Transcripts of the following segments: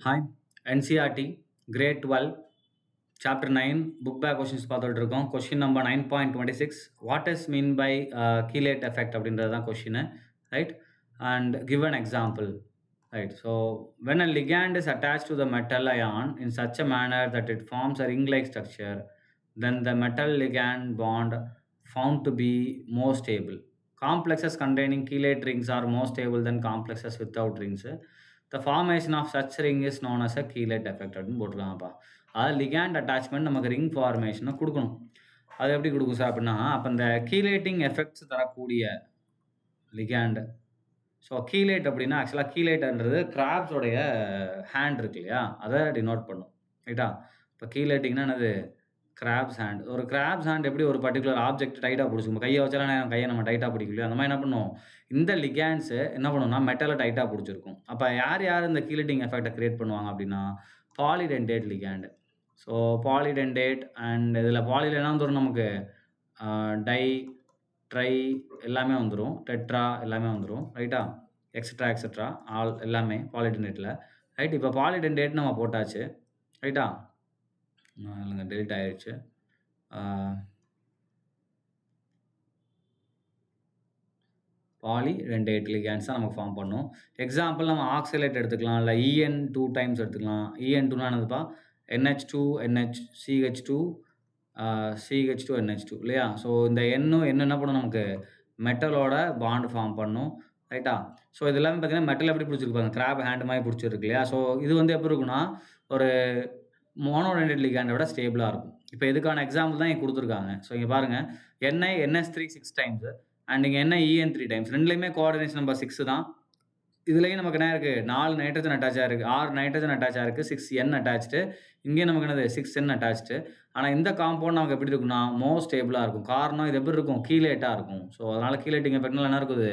Hi, NCRT, Grade 12, Chapter 9, Book Bag Questions பார்த்துட்டு இருக்கோம். Question number 9.26. What is mean by chelate effect அப்படின்றது தான் question, right? And give an example, right? So, when a ligand is attached to the metal ion in such a manner that it forms a ring-like structure, then the metal ligand bond found to be more stable. Complexes containing chelate rings are more stable than complexes without rings. The formation of such ring is known as a chelate effect அப்படின்னு போட்டிருக்காங்கப்பா. அதாவது ligand attachment நமக்கு ring ஃபார்மேஷனை கொடுக்கணும். அது எப்படி கொடுக்கும் sir அப்படின்னா, அப்போ இந்த கீலேட்டிங் எஃபெக்ட்ஸ் தரக்கூடிய லிகேண்ட். ஸோ கீலேட் அப்படின்னா ஆக்சுவலாக கீலேட்ன்றது கிராப்ஸோடைய ஹேண்ட் இருக்கு இல்லையா, அதை டினோட் பண்ணும், ரைட்டா? இப்போ கீலேட்டிங்னா என்னது? Crabs hand. ஒரு கிராப்ஸ் ஹேண்ட் எப்படி ஒரு பர்டிகுலர் ஆப்ஜெக்ட் டைட்டாக பிடிச்சிக்கும், கையை வச்சாலும் கையை நம்ம டைட்டாக பிடிக்கலையோ அந்த மாதிரி என்ன பண்ணும், இந்த லிகேண்ட்ஸு என்ன பண்ணும்னா மெட்டலை டைட்டாக பிடிச்சிருக்கும். அப்போ யார் இந்த கீலேட்டிங் எஃபெக்டை கிரியேட் பண்ணுவாங்க அப்படின்னா, பாலிடென்டேட் லிகேண்ட். ஸோ பாலிடென்டேட் அண்ட் இதில் பாலியில் என்ன வந்துடும் நமக்கு, டை, ட்ரை எல்லாமே வந்துடும், டெட்ரா எல்லாமே வந்துடும், ரைட்டா? எக்ஸட்ரா எக்ஸட்ரா ஆல் எல்லாமே பாலிடென்டேட்டில், ரைட்? இப்போ பாலிடென்டேட் நம்ம போட்டாச்சு, ரைட்டா? இல்லைங்க, டெலிட் ஆயிடுச்சு. பாலிடென்டேட் லிகேண்ட்ஸ் தான் நமக்கு ஃபார்ம் பண்ணும். எக்ஸாம்பிள் நம்ம ஆக்சலேட் எடுத்துக்கலாம், இல்லை EN 2 டைம்ஸ் எடுத்துக்கலாம். EN 2னா என்னதுப்பா? NH2 NH CH2 CH2 NH2 இல்லையா? ஸோ இந்த எண்ணும் என்ன பண்ணும், நமக்கு மெட்டலோட பாண்ட் ஃபார்ம் பண்ணும், ரைட்டா? ஸோ இது எல்லாமே பார்த்தீங்கன்னா மெட்டல் எப்படி பிடிச்சிருப்பாங்க, கிராப் ஹேண்ட் மாதிரி பிடிச்சிருக்கு இல்லையா? ஸோ இது வந்து எப்படி இருக்குன்னா, ஒரு மோனோடென்டேட் லிகேண்டை விட ஸ்டேபிளாக இருக்கும். இப்போ இதுக்கான எக்ஸாம்பிள் தான் இங்கே கொடுத்துருக்காங்க. ஸோ இங்கே பாருங்கள், NS3 6 டைம்ஸு அண்ட் இங்கே EN 3 டைம்ஸ். ரெண்டுலேயுமே கோஆர்டினேஷன் நம்பர் 6 தான். இதுலேயும் நமக்கு என்ன இருக்குது, 4 நைட்ரஜன் அட்டாச்சாக இருக்குது, 6 நைட்ரஜன் அட்டாச்சாக இருக்குது, 6 N அட்டாச்சு. இங்கேயும் நமக்கு என்னது, 6 N அட்டாச்சு. ஆனால் இந்த காம்பவுண்ட் நமக்கு எப்படி இருக்குன்னா மோர் ஸ்டேபிளாக இருக்கும். காரணம் இது எப்படி இருக்கும், கீலேட்டாக இருக்கும். ஸோ அதனால் கீலேட்டிங் எஃபெக்ட்னால என்ன இருக்குது,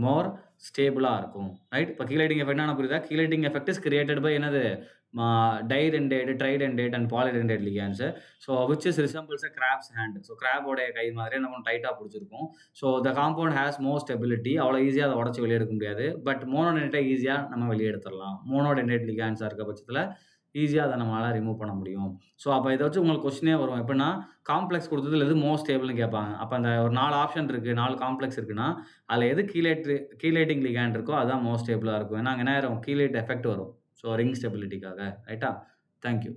மோர் ஸ்டேபிளாக இருக்கும், ரைட்? இப்போ கீலேட்டிங் எஃபெக்ட்னா என்ன புரியுதா? Chelating effect is created by என்னது, bidentate, tridentate and polydentate ligands. So which is resembles a crab's hand. So கிராபோடைய கை மாதிரி நம்ம டைட்டாக பிடிச்சிருக்கும். So the compound has more stability. அவ்வளோ ஈஸியாக அதை உடச்சி வெளியே எடுக்க முடியாது. பட் மோனோடென்டேட்டை ஈஸியாக நம்ம வெளியே எடுத்துடலாம். மோனோடென்டேட் லிகேண்ட்ஸாக இருக்க பட்சத்தில் ஈஸியாக அதை நம்மளால் ரிமூவ் பண்ண முடியும். ஸோ அப்போ இதை வச்சு உங்களுக்கு கொஸ்டினே வரும், எப்படின்னா காம்ப்ளெக்ஸ் கொடுத்ததுல எது மோஸ்ட் ஸ்டேபிள்னு கேட்பாங்க. அப்போ அந்த ஒரு 4 ஆப்ஷன் இருக்குது, 4 காம்ப்ளெக்ஸ் இருக்குன்னா அதில் எது கீலேட்டிங் லிகேண்ட் இருக்கோ அதுதான் மோஸ்ட் ஸ்டேபிளாக இருக்கும். ஏன்னா அங்கே என்ன ஆயிரும், கீலேட் எஃபெக்ட் வரும். ஸோ ரிங் ஸ்டெபிலிட்டிக்காக, ரைட்டா? தேங்க்யூ.